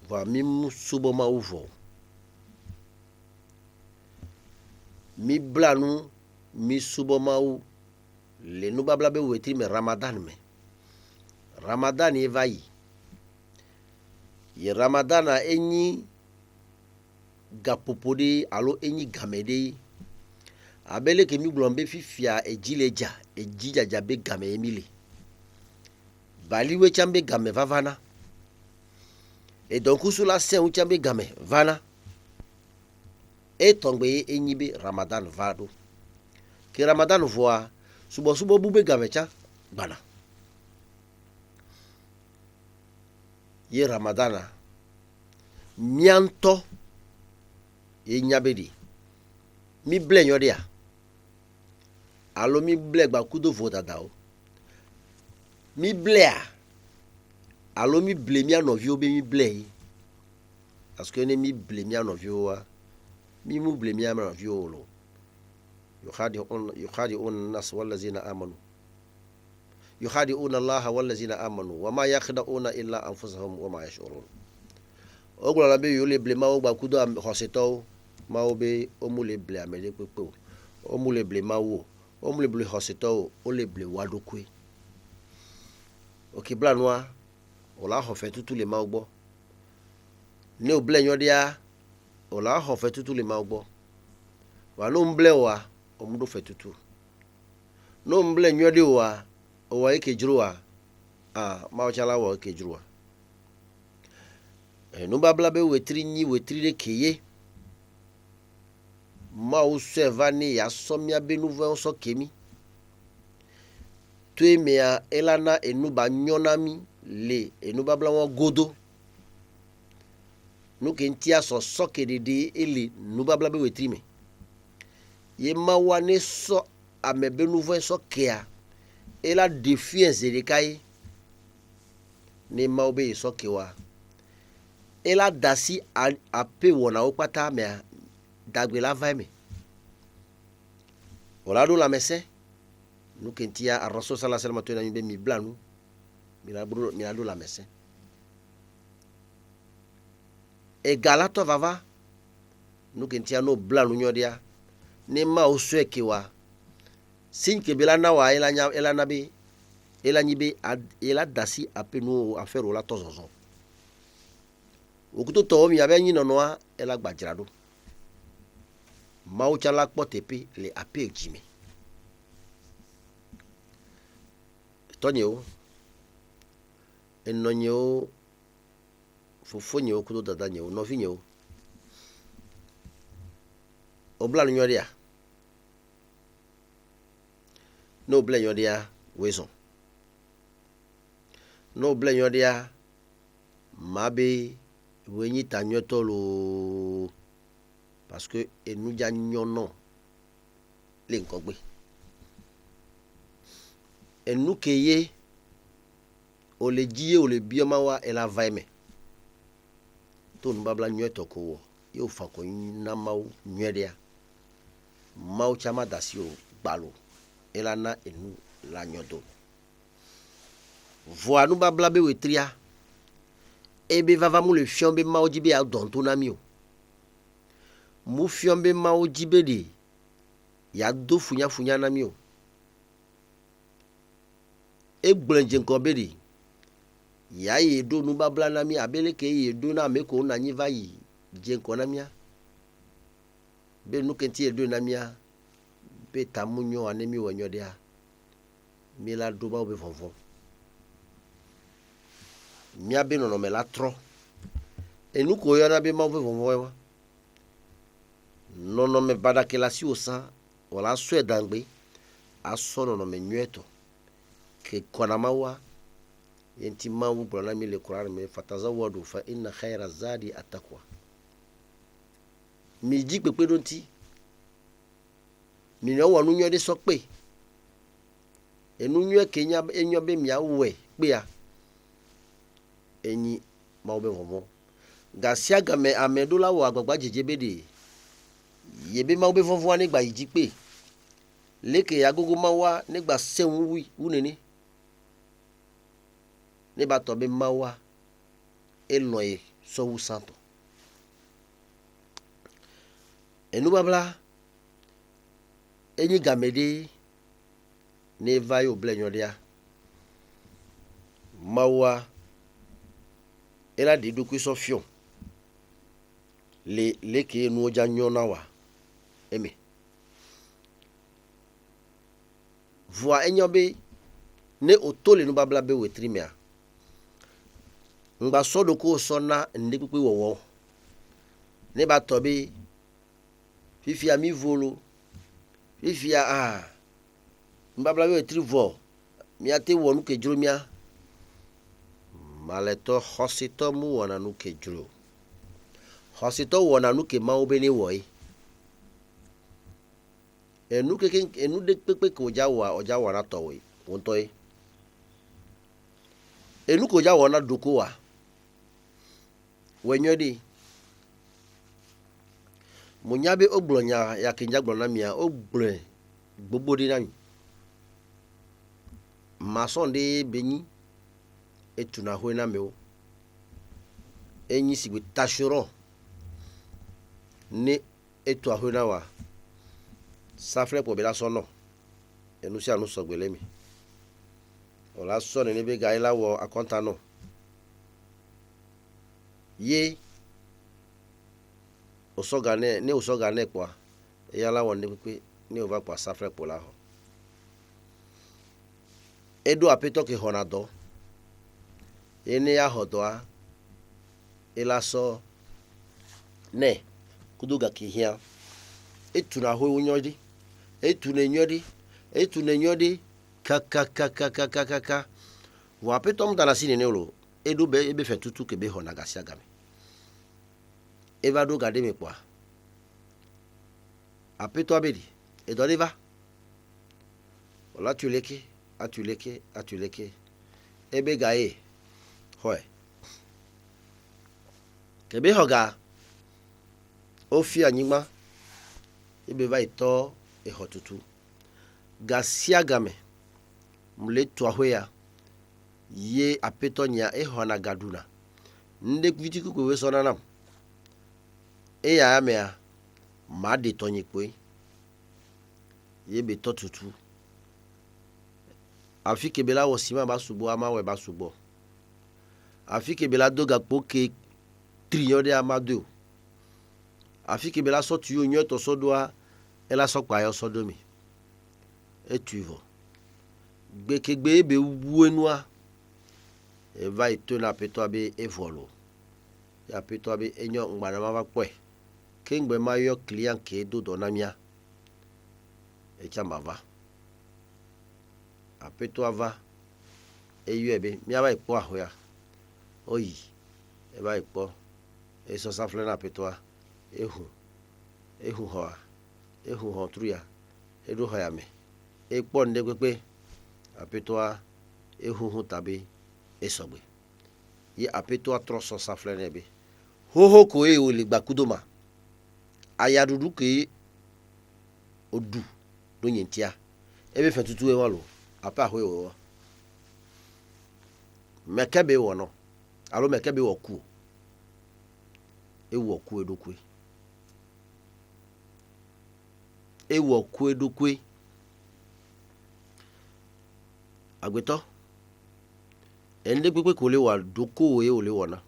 B: Va mi musubo ma uvo. Mi blanu mi subo mau le nu babla be wetri me Ramadan me. Ramadan evayi. Ye Ramadan a enyi gapopode alo enyi gamede. Abele ke mi glombe fifia ejileja ejijaja be game emile. Bali we chambe game vavana. Et donc usula sen u chambe game vana. Et tombe enyibe Ramadan vado. Ke Ramadan voa subo bube gamecha bana. Ye Ramadana mianto ye nyabedi. Mi ble nyodia. Alo mi ble gbakudo voda dao. Mi blea. Alo mi ble mi anovio be mi ble. Parce que ne mi ble mi anovio wa. Mi mu ble mi anovio lo. يخادعون الناس والذين آمنوا يخادعون الله والذين آمنوا وما يخدعون إلا أنفسهم وما يشعرون. Ogla la be yo le ble ma ogba kudo am hoseto ma obe omule ble amele pepe omule ble ma wo omule ble hoseto o le ble wadokwe. Ok blanwa o la ho fe tutu le ma ogbo ne o ble nyodia o la ho fe tutu le ma ogbo wa no mble wa omudo fe tutu no mble nyodi wa o wa ekejuru wa ma o chala wa ekejuru wa no babla be wetri de keye ma o sevani ya somia be nouveau so kemi tu emea elana enuba nyonami le enuba bla won godo no kentia so soke de ele nuba bla be wetri me ye ma wane so amebe nouveau so kea ela défi Zedekai ne ma obe so kewa ela dasi ape wona opata me dagbe la vai me ola do la messe nous kentia araso sala sala to na be mi blanu mi la do la messe e galato vava nous kentia no blanu nyodia ne ma osue kewa sin ke bela na wa ela na be ela nyibe ela dasi apenu afero la tozozo okuto to mi abe yin nonoa ela gbajirado mawo chala kpotepe le ape jimi tonyo enonyo fofonyo kudo dadanyo novinyo obla nyoria no bla nyoria weson no bla nyoria mabe wenyi tanyotolo parce que nous ja nyono le nkogbe enu keye o le jiye o le bioma wa ela vaime to nu babla nyoto ko yo fa ko na mau nyedia mau chama dasio gbalo ela na enu la nyodo voa nu babla be wetria ebe vava mu le fiombe mau jibe a donto na mio mu fiombe mau jibe de ya do funya na mio e gblenje nko be de ya ye do nu babla na mi abele ke ye do na me ko na nyi va yi je nko na mia be nu kenti e do na mia be tamunyo anemi wonyo dia mi la do ba obe fonfon mia be no me la tro enu ko yo na be ma obe fonfon wa no me bada ke la si o san wala so dangbe aso no me nyeto ke kona mawa yenti mawu brana mi le Qur'an me fatazawadu fa inna khayra zadi attaqwa mi ji pepe donti mi no wonu nyode so pe enu nyu kenya enyo be mi awe pe ya enyi ma obe vomo gasia game amedola wo agbagba jejebe de yebe ma obe vovo ani gba yiji pe leke agogo ma wa nígbà sehun wi unini ní bá to be ma wa eloye so wu santo enu babla enyi gamede ne vayo blenyodia mawa ela de du so fion le leke nu oja nyona wa eme voa enyobe ne otole nu babla be wetrimia ngba sodo ko sona ndi pipe wowo ne ba tobe fifia mi volo fifia mbabla be wetrivo mi ate wonu ke jurumia maleto hosito mu wona nu ke juru hosito wona nu ke ma obele woi enu ke enu de pepe ko oja wa na towe wontoy enu ko ja wona dukowa wenyodi munyabe oglonya ya kinja glona mia ogble gbogbo di nan mason de benyi etuna hoina meo enyi sigbe tashuro ne etu ahoina wa safre po bela sono enu si anu sogbele mi ola so ne be gaila wo akonta no ye osogane ne osogane kwa yala won ne pe ne ova kwa safre po la ho edo apeto ke honado ene ya hodoa elaso ne kuduga ke hia etuna ho unyodi etuna nyodi kaka wa peto mdana sine ne lo edo be ebe fetutu ke be honaga siagame eva do gade me kwa apeto abedi edoliva wala atuleke ebe gae hoy kebe hoga ofi anyima ebe va ito ehotutu gasiagame mle tuahwea ye apetonya ehona gaduna nde vitiku ko wesona nam e ya mea ma de tonyi kwe ye be totutu afike bela wosima ba subo ama we ba subo afike bela doga poke triode amado afike bela so tu yo nyoto sodoa ela so pa yo sodomi etuivo gbekegbe be wuenua e vai tona peto abe evolo ya peto abe enyo ngbana ma ba kwe kengbe ma yo client ke do donamia e chamava apeto ava eyu ebe mi aba ipo ahoya oyi e ba ipo e so safle na apeto a ehu ho truya edo hoya me e po nde pepe apeto a ehu tabe esogbe ye apeto a troso safle nebe hoho ko e o le gbakudoma ayadudu ke odu do nyentia ebe fetutu e walo apa ho wo mekebe wo no alo mekebe wo ku edokwe edokwe agbeto ende pepe ko le wa doko e o le wona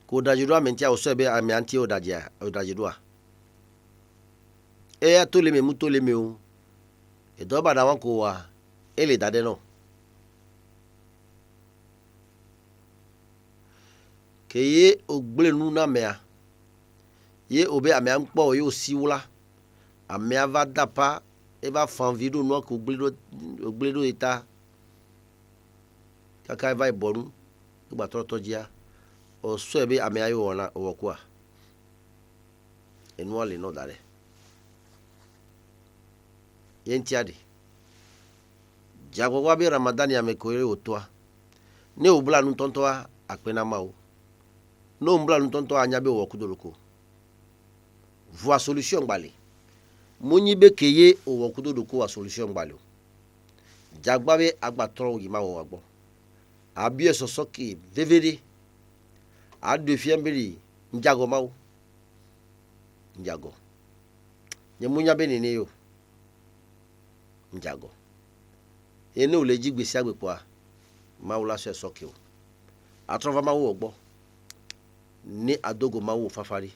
B: ko dajidu amentia o sebe amianti o dajidu a e to le memu to le meu e do bada wan ko wa ele dade no ke ye ogblenu na mea ye obe amia npo yo siwula amia va dapa e va fan video no ko ogbledo eta kaka vai boru gba to jia o so ebe amia yo wona owokwa enu ale no dare yentiade jagwa be Ramadan ya mekore otwa ne obula nu tonto a apena ma o no mbula nu tonto anya be wo kudoroko voa solution gbale monyi be keye owo kudoroko wa solution gbale jagwa be agbatoro yi ma wo agbo abi esosoki vevede adu fiembiri njago ma o njago nye munya be nene yo njago ene o le ji gbese agbepo a ma wo la so soki o atrova ma wo ogbo ni adogo ma wo fafari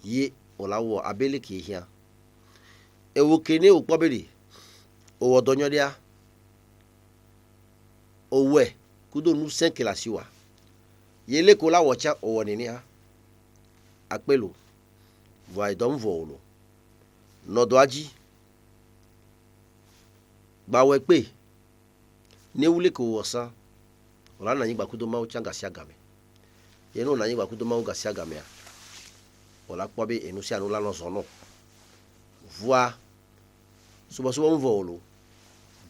B: ye olawo abele ki hia ewo kene o pobere o wodonyo dia owe kudo nu 5 class wa yele ko la wocha o wonini ha apelo vai don volo nodo aji gbawe pe ne wule ko wosa ola na yin gbakudo ma o changa si agame ye no na yin gbakudo ma o ga si agame a ola pobe enu si anu la no sono voa subo volo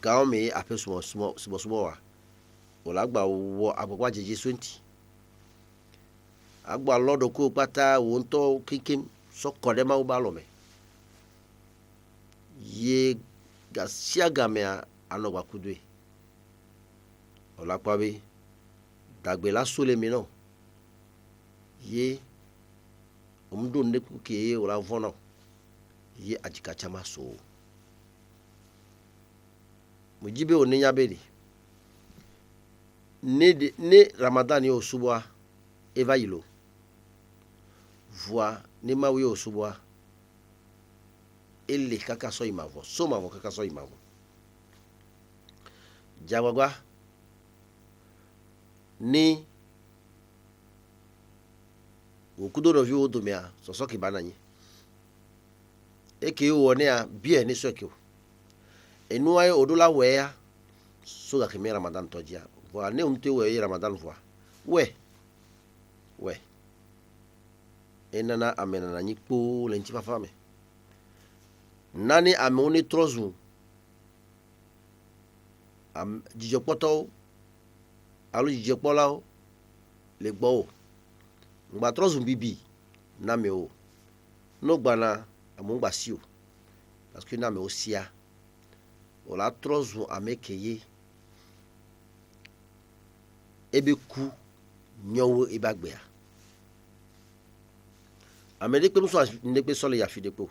B: ga me ape subo wa ola gba wo agbagba jeje 20 agba lodo ko pata wo nto kikim so kode ma o ba lo me ye gasiagame anogba kudwe olakwabe dagbe la sole mi no ye omdo neku ke ola vono ye ajika chama so mujibe oninya beri ne Ramadan yo subwa eva yilo voa ne mawi yo subwa ele kaka so imavo so mavo kaka so imavo jawagwa ni okudo no vi odomia so ki bananyi eke wo ne a bie ni so ki enu ayo odola we ya so ga kemi Ramadan tojia vo ne umte we Ramadan vo we enana amena na nyikpo le nchi fafame nani amoni trozu jijopoto alu jijopola le gbo ngba trozu bibi na me o no gba na amungba si o parce que na me o sia o la trozu amekeye ebe ku nyowo ibagbea amede pe muso ndekpe sole ya fidepo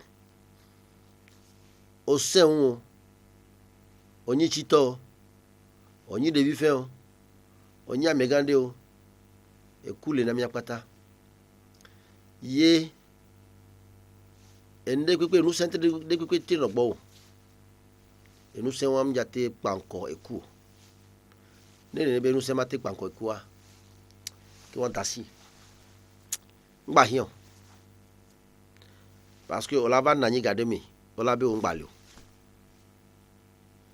B: o seun onyi chito onyi debi fe o onyi amegande o ekule na miapata ye ende kpekpe nu sente de kpekpe ti no gbo enu se wam jate panko eku ne be nu se mate panko eku a ki won dasi ngba hian parce que olava nanyi gade mi olabe o ngba le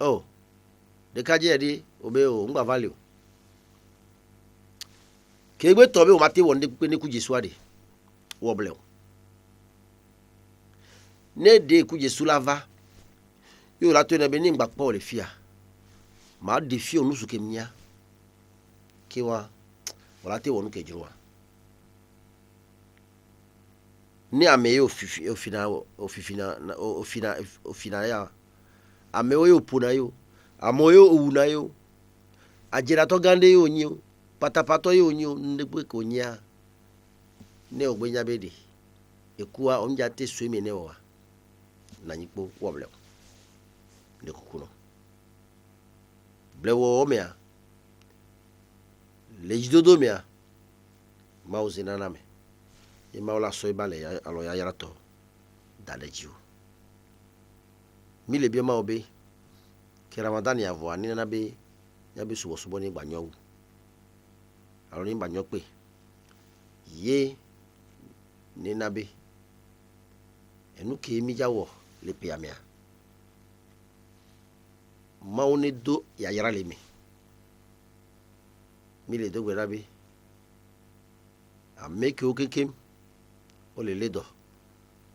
B: o de kaje di obe o ngba vale o kegbe tobe o mate won de kpekpe ne ku Jesu ade wo ble o ne de ku Jesu lava yo la to ne be ni ngba po le fia ma de fia onu suke mia ki wa wala te wonu ke jirwa ni ame yo ofina ya ame yo puna yo amoyo una yo ajira to gande yo nyi patapato yo nyi ndegbe ko nya ne ogbenya bede ekuwa onja te sweme ne wa na nyipo woble ne kukuno blewo omea lejidodo mea mauzina name e maula so ibale alo ya yarato dalejiu mi le bi ma obe ke Ramadan ya vo ani na be ya be subo ni gbanyo alo ni gbanyo pe ye ni na be enu ke mi jawo le pe amia maune do ya yara le mi le do gbera be a make o kekem o le ledo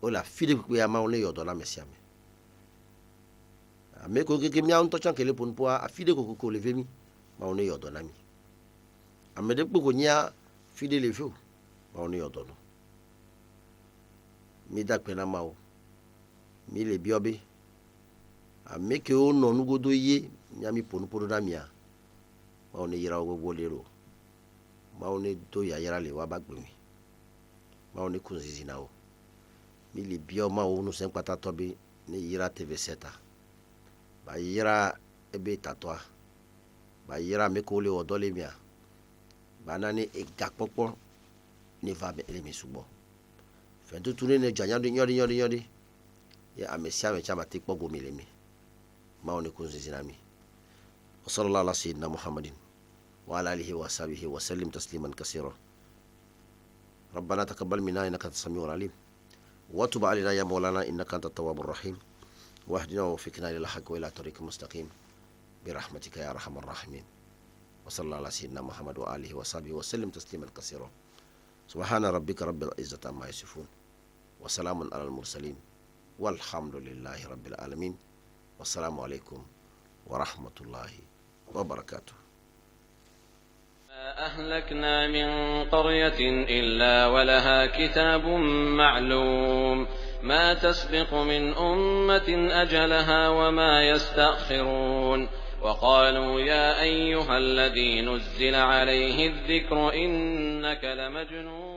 B: o la fide pe ya maune yodo la mesiame a make o kekem ya on to chan kele pon po a fide ko le vemi maune yodo na mi a me de ko nya fide le fo maune yodo no mi da pe na mawo mi le biobe a make o no nugodo ye nyami pon podo na mia maune yira ogwo lero maune do ya yara le wa bagbe mi maune kunzizi na o mi le bio ma o no sen pata tobi ne yira tv seta ba yira ebe tatwa ba yira me ko le odo le mia ba na ni e gapopo ne va be le mi subo fe to tune ne janya do nyori ya amesia me chama te kpogo mi le mi maune kunzizi na mi wa sallallahu ala sayyidina muhammadin وعلى آله وصحبه وسلم تسليما كثيرا ربنا تقبل منا إنك أنت السميع العليم وتب علينا يا مولانا إنك أنت التواب الرحيم واهدنا ووفقنا إلى الحق وإلى طريق مستقيم برحمتك يا أرحم الراحمين وصلى الله على سيدنا محمد وآله وصحبه وسلم تسليما كثيرا سبحان ربك رب العزة عما يصفون وسلام على المرسلين والحمد لله رب العالمين والسلام عليكم ورحمة الله وبركاته.
A: أهلكنا من قرية إلا ولها كتاب معلوم ما تسبق من أمة أجلها وما يستأخرون وقالوا يا أيها الذي نزل عليه الذكر إنك لمجنون